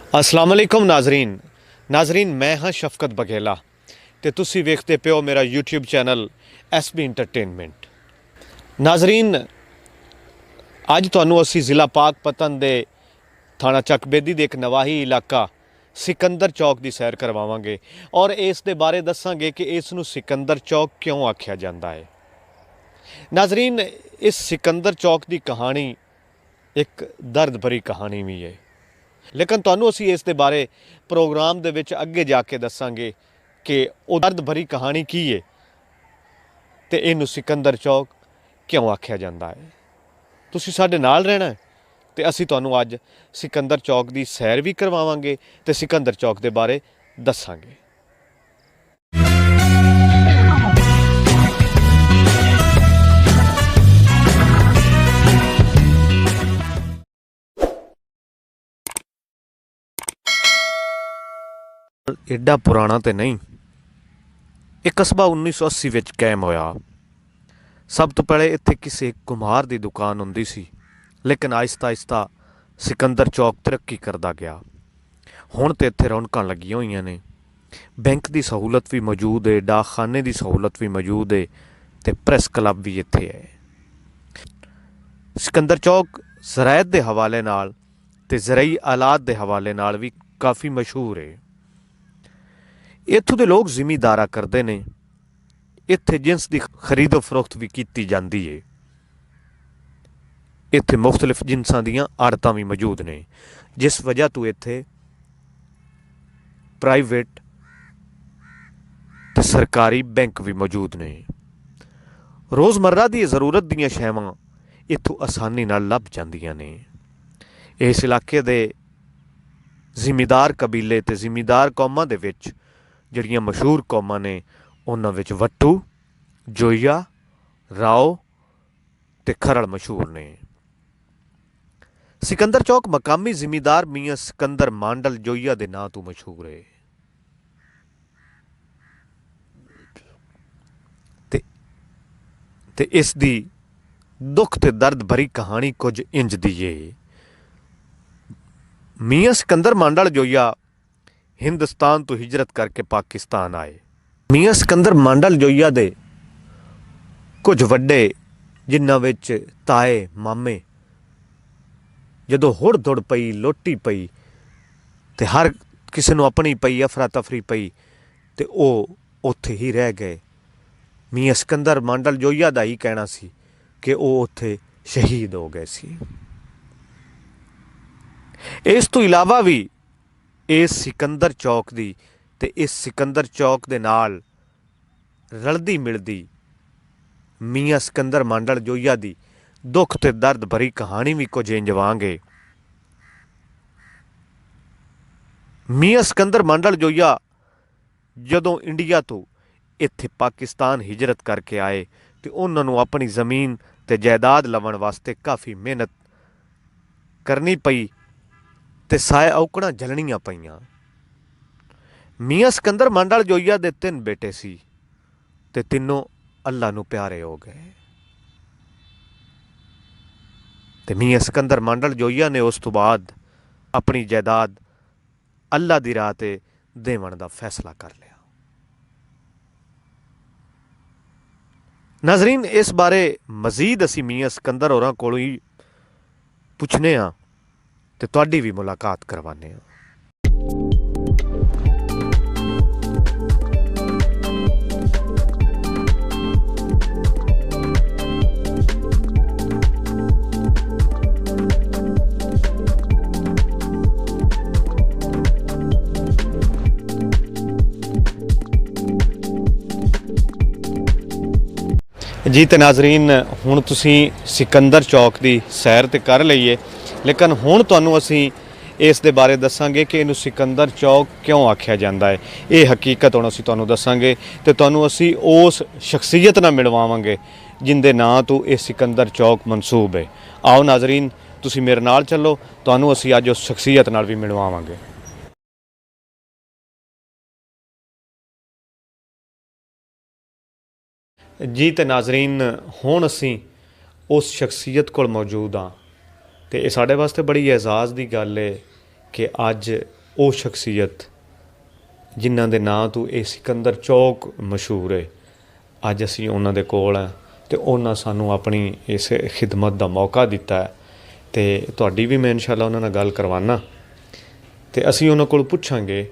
अस्सलाम वालेकुम नाजरीन मैं हाँ शफकत बघेला ते तुसी वेखते पियो मेरा यूट्यूब चैनल SB इंटरटेनमेंट। नाजरीन अज तुहानू असी ज़िला पाकपतन दे थाना चकबेदी दे एक नवाही इलाका सिकंदर चौक की सैर करवावांगे और इस दे बारे दसांगे कि इसनू सिकंदर चौक क्यों आख्या जाता है। नाजरीन इस सिकंदर चौक की कहानी एक दर्द भरी कहानी भी है, लेकिन तुहानू असी इस दे बारे प्रोग्राम दे विच अगे जाके दसांगे कि वो दर्द भरी कहानी की है ते इनू सिकंदर चौक क्यों आख्या जाता है। तुसी साडे नाल रहना है ते असी तुहानू अज सिकंदर चौक की सैर भी करवावांगे ते सिकंदर चौक दे बारे दसांगे। एडा पुराना तो नहीं, एक कस्बा 1980 विच कायम होया। सब तो पहले इत्थे किसी कुम्हार की दुकान हुंदी सी, लेकिन आहिस्ता आहिस्ता सिकंदर चौक तरक्की करता गया। हुण तो इत्थे रौनकां लगियां होईयां ने, बैंक की सहूलत भी मौजूद है, डाकखाने की सहूलत भी मौजूद है ते प्रैस क्लब भी इत्थे है। सिकंदर चौक ज़रायत के हवाले नाल ते ज़रई आलात के हवाले नाल भी काफ़ी मशहूर है। इत्थों के लोग जिमीदारा करते हैं। इत्थे जिनस की खरीदो फरोख्त भी की जाती है। इत्थे मुख्तलिफ जिनसां दीयां आड़तां भी मौजूद ने, जिस वजह तो इत्थे प्राइवेट ते सरकारी बैंक भी मौजूद ने। रोज़मर्रा की जरूरत दीयां शैवां इत्थों आसानी नाल लभ जांदियां ने। इस इलाके दे जिमीदार कबीले ते जिमीदार कौमां दे विच ਜਿਹੜੀਆਂ मशहूर कौमां ने उन्हां विच वट्टू, जोईया, राओ ते खरड़ मशहूर ने। सिकंदर चौक मकामी जिमीदार मियाँ सिकंदर मांडल जोईया के नां तो मशहूर है। ते इस दी दुख ते दर्द भरी कहानी कुछ इंज दी है। मियाँ सिकंदर मांडल जोईया हिंदुस्तान तो हिजरत करके पाकिस्तान आए। मियाँ सिकंदर मांडल जोईया दे कुछ वड्डे जिन्हां विच ताए मामे जदों हुड़ दुड़ पई, लोटी पई ते हर किसी नूं अपनी पई, अफरा तफरी पई ते ओह उत्थे ही रह गए। मियाँ सिकंदर मांडल जोईया दा ही कहना सी कि ओह उत्थे शहीद हो गए सी। इस तो इलावा भी इस सिकंदर चौक की ते इस सिकंदर चौक के नाल रलदी मिलदी मियाँ सिकंदर मांडल जोईया की दुख ते दर्द भरी कहानी भी कुछ इंज वांग है। मियाँ सिकंदर मांडल जोईया जदों इंडिया तो इत्थे पाकिस्तान हिजरत करके आए तो उन्होंने अपनी ज़मीन ते जायदाद लवन वास्ते काफ़ी मेहनत करनी पई ते साए औकड़ां झलनियां पईयां। मियाँ सिकंदर मांडल जोईया दे 3 बेटे सी ते तीनों अल्लाह नूं प्यारे हो गए। ते मियाँ सिकंदर मांडल जोईया ने उस तो बाद अपनी जायदाद अल्लाह दी राह ते देवण दा फैसला कर लिया। नाजरीन इस बारे मजीद असी मियाँ सिकंदर होरां कोलों ही पुछने आ ते तुहाडी भी मुलाकात करवाने आ। जी तो नाजरीन हुण तुसी सिकंदर चौक की सैर तो कर लीए, लेकिन हुण तुहानू असी इस दे बारे दसांगे कि इनू सिकंदर चौक क्यों आख्या जाता है। ये हकीकत हुण असी तुहानू दसांगे ते तुहानू असी उस शख्सियत नाल मिलवावांगे जिंदे नां तो यह सिकंदर चौक मनसूब है। आओ नाजरीन तुसी मेरे नाल चलो, तुहानू असी अज उस शख्सियत नाल भी मिलवावांगे। जी तो नाजरीन हुण असी उस शख्सियत कोल मौजूद हाँ ते साढ़े वास्ते बड़ी एजाज़ की गल है कि अज ਉਹ ਸ਼ਖਸੀਅਤ ਜਿਨ੍ਹਾਂ ਦੇ ਨਾਂ ਤੋਂ ਇਹ ਸਿਕੰਦਰ ਚੌਕ ਮਸ਼ਹੂਰ ਹੈ, ਅੱਜ ਅਸੀਂ ਉਹਨਾਂ ਦੇ ਕੋਲ ਹਾਂ ਅਤੇ ਉਹਨਾਂ ਸਾਨੂੰ ਆਪਣੀ ਇਸ ਖਿਦਮਤ ਦਾ ਮੌਕਾ ਦਿੱਤਾ ਹੈ। ਅਤੇ ਤੁਹਾਡੀ ਵੀ ਮੈਂ ਇਨਸ਼ਾਅੱਲਾ ਉਹਨਾਂ ਨਾਲ ਗੱਲ ਕਰਵਾਉਣਾ ਅਤੇ ਅਸੀਂ ਉਹਨਾਂ ਕੋਲ ਪੁੱਛਾਂਗੇ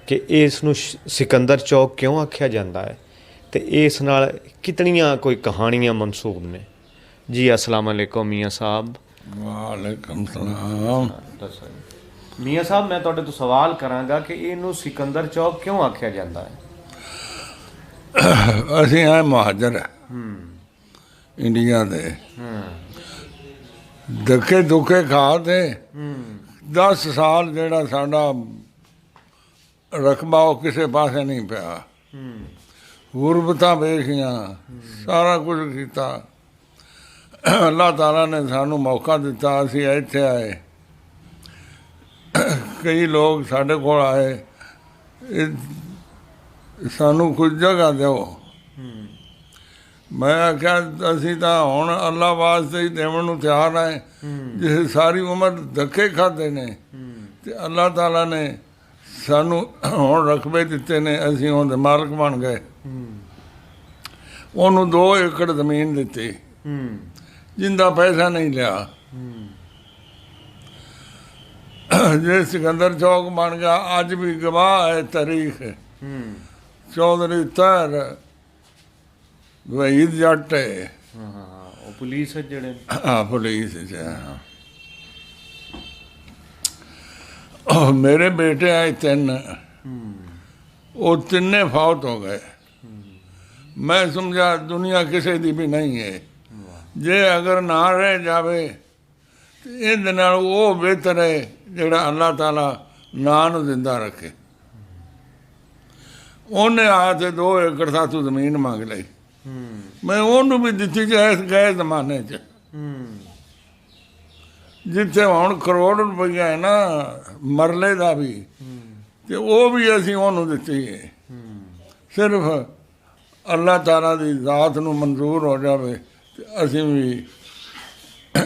ਕਿ ਇਸ ਨੂੰ ਸਿਕੰਦਰ ਚੌਕ ਕਿਉਂ ਆਖਿਆ ਜਾਂਦਾ ਹੈ ਅਤੇ ਇਸ ਨਾਲ ਕਿਤਨੀਆਂ ਕੋਈ ਕਹਾਣੀਆਂ ਮਨਸੂਬ ਨੇ। ਜੀ अस्सलाम वालेकुम ਮੀਆਂ ਸਾਹਿਬ। ਵਾਲੇਕਮ ਸਲਾਮ। ਦੱਸੋ ਮੀਆਂ ਸਾਹਿਬ, ਮੈਂ ਤੁਹਾਡੇ ਤੋਂ ਸਵਾਲ ਕਰਾਂਗਾ ਕਿ ਇਹਨੂੰ ਸਿਕੰਦਰ ਚੌਕ ਕਿਉਂ ਆਖਿਆ ਜਾਂਦਾ ਹੈ? ਅਸੀਂ ਆਏ ਮੁਹਾਜਰ ਇੰਡੀਆ ਦੇ, ਧੱਕੇ ਦੁੱਕੇ ਖਾ ਤੇ 10 ਸਾਲ ਜਿਹੜਾ ਸਾਡਾ ਰਕਬਾ ਉਹ ਕਿਸੇ ਪਾਸੇ ਨਹੀਂ ਪਿਆ। ਗੁਰਬਤਾਂ ਵੇਖੀਆਂ, ਸਾਰਾ ਕੁਝ ਕੀਤਾ। ਅੱਲਾਹ ਤਾਲਾ ਨੇ ਸਾਨੂੰ ਮੌਕਾ ਦਿੱਤਾ, ਅਸੀਂ ਇੱਥੇ ਆਏ। ਕਈ ਲੋਕ ਸਾਡੇ ਕੋਲ ਆਏ, ਸਾਨੂੰ ਕੁਝ ਜਗ੍ਹਾ ਦਿਓ। ਮੈਂ ਆਖਿਆ ਅਸੀਂ ਤਾਂ ਹੁਣ ਅੱਲਾਹ ਵਾਸਤੇ ਹੀ ਦੇਵਣ ਨੂੰ ਤਿਆਰ ਹੈ, ਜਿਸ ਸਾਰੀ ਉਮਰ ਧੱਕੇ ਖਾਧੇ ਨੇ ਅਤੇ ਅੱਲਾਹ ਤਾਲਾ ਨੇ ਸਾਨੂੰ ਹੁਣ ਰਕਬੇ ਦਿੱਤੇ ਨੇ, ਅਸੀਂ ਉਹਦੇ ਮਾਲਕ ਬਣ ਗਏ। ਉਹਨੂੰ 2 ਏਕੜ ਜ਼ਮੀਨ ਦਿੱਤੀ, ਜਿੰਦਾ ਪੈਸਾ ਨਹੀਂ ਲਿਆ। ਜੇ ਸਿਕੰਦਰ ਚੌਕ ਬਣ ਗਿਆ, ਅੱਜ ਵੀ ਗਵਾਹ ਹੈ ਤਾਰੀਖ। ਚੌਧਰੀ ਤਾਹਿਰ ਵਹੀਦ ਜੱਟ ਹੈ, ਉਹ ਪੁਲਿਸ ਜਿਹੜੇ ਪੁਲਿਸ 'ਚ। ਮੇਰੇ ਬੇਟੇ ਆਏ 3, ਉਹ ਤਿੰਨੇ ਫੌਤ ਹੋ ਗਏ। ਮੈਂ ਸਮਝਾ ਦੁਨੀਆ ਕਿਸੇ ਦੀ ਵੀ ਨਹੀਂ ਹੈ, ਜੇ ਅਗਰ ਨਾ ਰਹਿ ਜਾਵੇ ਤਾਂ ਇਹਦੇ ਨਾਲ ਉਹ ਬਿਹਤਰ ਹੈ ਜਿਹੜਾ ਅੱਲਾਹ ਤਾਲਾ ਨਾਂ ਨੂੰ ਜ਼ਿੰਦਾ ਰੱਖੇ। ਉਹਨੇ ਆ ਕੇ 2 ਏਕੜ ਸਾਥੋਂ ਜ਼ਮੀਨ ਮੰਗ ਲਈ, ਮੈਂ ਉਹਨੂੰ ਵੀ ਦਿੱਤੀ ਗਏ ਜ਼ਮਾਨੇ 'ਚ, ਜਿੱਥੇ ਹੁਣ ਕਰੋੜ ਰੁਪਈਆ ਹੈ ਨਾ ਮਰਲੇ ਦਾ ਵੀ, ਅਤੇ ਉਹ ਵੀ ਅਸੀਂ ਉਹਨੂੰ ਦਿੱਤੀ ਹੈ। ਸਿਰਫ ਅੱਲਾਹ ਤਾਲਾ ਦੀ ਜ਼ਾਤ ਨੂੰ ਮਨਜ਼ੂਰ ਹੋ ਜਾਵੇ ਅਤੇ ਅਸੀਂ ਵੀ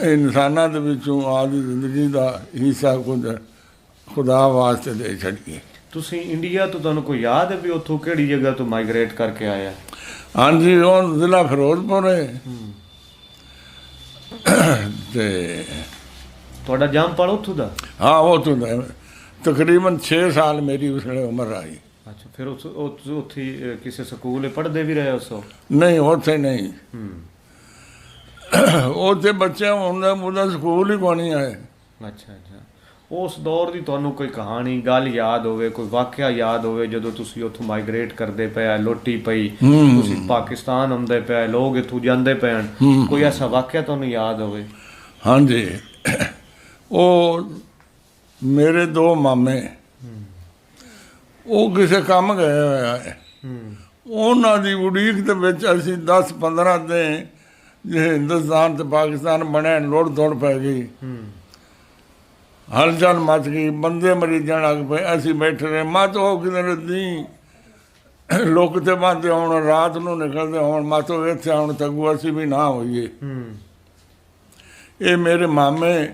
ਇਨਸਾਨਾਂ ਦੇ ਵਿੱਚੋਂ ਆਪਦੀ ਜ਼ਿੰਦਗੀ ਦਾ ਹਿੱਸਾ ਕੁਝ ਖੁਦਾ ਵਾਸਤੇ ਦੇ ਛੱਡੀਏ। ਤੁਸੀਂ ਇੰਡੀਆ ਤੋਂ, ਤੁਹਾਨੂੰ ਕੋਈ ਯਾਦ ਹੈ ਵੀ ਉੱਥੋਂ ਕਿਹੜੀ ਜਗ੍ਹਾ ਤੋਂ ਮਾਈਗਰੇਟ ਕਰਕੇ ਆਇਆ? ਹਾਂਜੀ, ਉਹ ਜ਼ਿਲ੍ਹਾ ਫਿਰੋਜ਼ਪੁਰ ਹੈ। ਅਤੇ ਤੁਹਾਡਾ ਜੰਮਪਲ ਉੱਥੋਂ ਦਾ? ਹਾਂ, ਉੱਥੋਂ ਦਾ। ਤਕਰੀਬਨ 6 ਸਾਲ ਮੇਰੀ ਉਸ ਵੇਲੇ ਉਮਰ ਆਈ। ਅੱਛਾ, ਫਿਰ ਉੱਥੇ ਕਿਸੇ ਸਕੂਲ ਪੜ੍ਹਦੇ ਵੀ ਰਹੇ ਉਸ? ਨਹੀਂ, ਉੱਥੇ ਨਹੀਂ। ਉੱਥੇ ਬੱਚੇ ਹੁੰਦਾ ਉਹਦਾ ਸਕੂਲ ਹੀ ਕੋਈ ਨਹੀਂ ਆਏ। ਅੱਛਾ ਅੱਛਾ। ਉਸ ਦੌਰ ਦੀ ਤੁਹਾਨੂੰ ਕੋਈ ਕਹਾਣੀ, ਗੱਲ ਯਾਦ ਹੋਵੇ, ਕੋਈ ਵਾਕਿਆ ਯਾਦ ਹੋਵੇ ਜਦੋਂ ਤੁਸੀਂ ਉੱਥੋਂ ਮਾਈਗਰੇਟ ਕਰਦੇ ਪਏ, ਲੋਟੀ ਪਈ, ਤੁਸੀਂ ਪਾਕਿਸਤਾਨ ਆਉਂਦੇ ਪਏ, ਲੋਕ ਇੱਥੋਂ ਜਾਂਦੇ ਪਏ, ਕੋਈ ਐਸਾ ਵਾਕਿਆ ਤੁਹਾਨੂੰ ਯਾਦ ਹੋਵੇ? ਹਾਂਜੀ, ਉਹ ਮੇਰੇ 2 ਮਾਮੇ, ਉਹ ਕਿਸੇ ਕੰਮ ਗਏ ਹੋਇਆ ਹੈ। ਉਹਨਾਂ ਦੀ ਉਡੀਕ ਦੇ ਵਿੱਚ ਅਸੀਂ 10-15 ਦਿਨ ਜੇ ਹਿੰਦੁਸਤਾਨ ਅਤੇ ਪਾਕਿਸਤਾਨ ਬਣਿਆ, ਲੋੜ ਦੌੜ ਪੈ ਗਈ, ਹਲਚਲ ਮਚ ਗਈ, ਬੰਦੇ ਮਰੀ ਜਾਣ ਲੱਗ ਪਏ। ਅਸੀਂ ਬੈਠੇ ਰਹੇ, ਮੱਤ ਉਹ ਕਿਤੇ ਦੀ ਲੋਕ ਤੇ ਬੰਦੇ ਹੁਣ ਰਾਤ ਨੂੰ ਨਿਕਲਦੇ ਹੋਣ, ਮੱਤ ਉਹ ਇੱਥੇ ਆਉਣ ਤੱਕ ਅਸੀਂ ਵੀ ਨਾ ਹੋਈਏ। ਇਹ ਮੇਰੇ ਮਾਮੇ,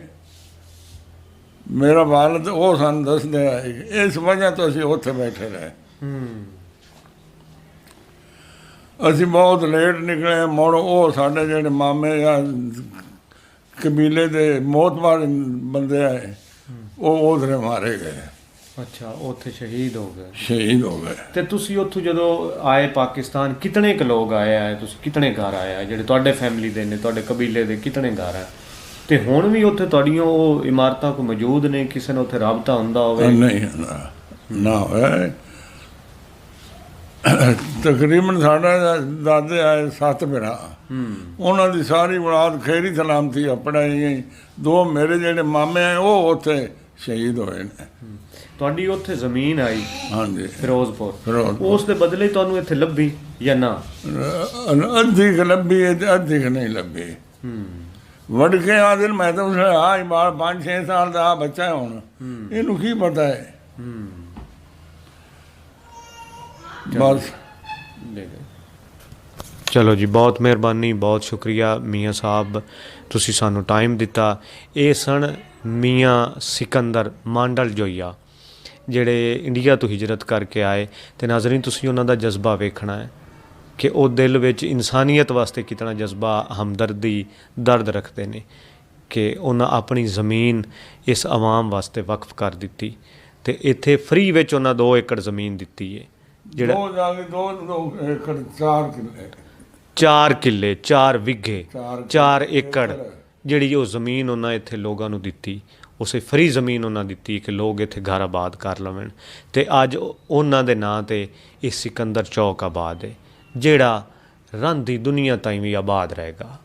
ਮੇਰਾ ਵਾਲਦ, ਉਹ ਸਾਨੂੰ ਦੱਸਦੇ ਆਏ, ਇਸ ਵਜ੍ਹਾ ਤੋਂ ਅਸੀਂ ਉੱਥੇ ਬੈਠੇ ਰਹੇ। ਅਸੀਂ ਬਹੁਤ ਲੇਟ ਨਿਕਲੇ ਮੁੜ। ਉਹ ਸਾਡੇ ਜਿਹੜੇ ਮਾਮੇ ਜਾਂ ਕਬੀਲੇ ਦੇ ਮੋਤਬਾਰ ਬੰਦੇ ਆਏ, ਉਹ ਉਧਰੇ ਮਾਰੇ ਗਏ। ਅੱਛਾ, ਉੱਥੇ ਸ਼ਹੀਦ ਹੋ ਗਏ? ਸ਼ਹੀਦ ਹੋ ਗਏ। ਤੇ ਤੁਸੀਂ ਉੱਥੋਂ ਜਦੋਂ ਆਏ ਪਾਕਿਸਤਾਨ, ਕਿਤਨੇ ਕੁ ਲੋਕ ਆਏ? ਤੁਸੀਂ ਕਿਤਨੇ ਘਰ ਆਏ ਜਿਹੜੇ ਤੁਹਾਡੇ ਫੈਮਿਲੀ ਦੇ ਨੇ, ਤੁਹਾਡੇ ਕਬੀਲੇ ਦੇ ਕਿਤਨੇ ਘਰ ਆ? ਤੇ ਹੁਣ ਵੀ ਉੱਥੇ ਤੁਹਾਡੀਆਂ ਉਹ ਇਮਾਰਤਾਂ ਕੋ ਮੌਜੂਦ ਨੇ? ਕਿਸੇ ਨਾਲ ਉੱਥੇ ਰਾਬਤਾ ਹੁੰਦਾ ਹੋਵੇ? ਨਹੀਂ, ਨਾ ਹੋਇਆ। ਤਕਰੀਬਨ ਸਾਡਾ ਦਾਦੇ ਆਏ 7 ਭਰਾ, ਉਹਨਾਂ ਦੀ ਸਾਰੀ ਔਲਾਦ ਖੈਰੀ ਸਲਾਮਤੀ ਆਪਣੇ। 2 ਮੇਰੇ ਜਿਹੜੇ ਮਾਮੇ ਆਏ ਉਹ ਉੱਥੇ ਸ਼ਹੀਦ ਹੋਏ ਨੇ। ਤੁਹਾਡੀ ਉੱਥੇ ਜ਼ਮੀਨ ਆਈ? ਹਾਂਜੀ, ਫਿਰੋਜ਼ਪੁਰ। ਉਸ ਦੇ ਬਦਲੇ ਤੁਹਾਨੂੰ ਇੱਥੇ ਲੱਭੀ ਜਾਂ ਨਾ? ਅੱਧੀ ਕੁ ਲੱਭੀ ਹੈ ਤੇ ਅੱਧੀ ਕੁ ਨਹੀਂ ਲੱਭੀ। ਵੜ ਕੇ ਆ ਦਿਨ ਮੈਂ ਤਾਂ ਉਸ ਬਾਲ 5-6 ਸਾਲ ਦਾ ਬੱਚਾ ਹੈ ਹੁਣ, ਇਹਨੂੰ ਕੀ ਪਤਾ ਹੈ। ਬਸ ਚਲੋ ਜੀ, ਬਹੁਤ ਮਿਹਰਬਾਨੀ, ਬਹੁਤ ਸ਼ੁਕਰੀਆ ਮੀਆਂ ਸਾਹਿਬ, ਤੁਸੀਂ ਸਾਨੂੰ ਟਾਈਮ ਦਿੱਤਾ। ਇਹ ਸਨ ਮੀਆਂ ਸਿਕੰਦਰ ਮੰਡਲ ਜੋਈਆ, ਜਿਹੜੇ ਇੰਡੀਆ ਤੋਂ ਹਿਜਰਤ ਕਰਕੇ ਆਏ। ਤੇ ਨਾਜ਼ਰੀਨ ਤੁਸੀਂ ਉਹਨਾਂ ਦਾ ਜਜ਼ਬਾ ਵੇਖਣਾ ਹੈ ਕਿ ਉਹ ਦਿਲ ਵਿੱਚ ਇਨਸਾਨੀਅਤ ਵਾਸਤੇ ਕਿਤਨਾ ਜਜ਼ਬਾ, ਹਮਦਰਦੀ, ਦਰਦ ਰੱਖਦੇ ਨੇ ਕਿ ਉਹਨਾਂ ਆਪਣੀ ਜ਼ਮੀਨ ਇਸ ਆਵਾਮ ਵਾਸਤੇ ਵਕਫ ਕਰ ਦਿੱਤੀ ਤੇ ਇੱਥੇ ਫ੍ਰੀ ਵਿੱਚ ਉਹਨਾਂ 2 ਏਕੜ ਜ਼ਮੀਨ ਦਿੱਤੀ ਹੈ। ਜਿਹੜਾ 2 ਏਕੜ 4 ਕਿੱਲੇ 4 ਕਿੱਲੇ 4 ਵਿਗੇ 4 ਏਕੜ ਏਕੜ। ਜਿਹੜੀ ਉਹ ਜ਼ਮੀਨ ਉਹਨਾਂ ਇੱਥੇ ਲੋਕਾਂ ਨੂੰ ਦਿੱਤੀ, ਉਸੇ ਫ੍ਰੀ ਜ਼ਮੀਨ ਉਹਨਾਂ ਦਿੱਤੀ ਕਿ ਲੋਕ ਇੱਥੇ ਘਰ ਆਬਾਦ ਕਰ ਲਵਣ। ਤੇ ਅੱਜ ਉਹਨਾਂ ਦੇ ਨਾਂ ਤੇ ਇਹ ਸਿਕੰਦਰ ਚੌਕ ਆਬਾਦ ਹੈ, ਜਿਹੜਾ ਰੰਗ ਦੀ ਦੁਨੀਆ ਤਾਈਂ ਵੀ ਆਬਾਦ ਰਹੇਗਾ।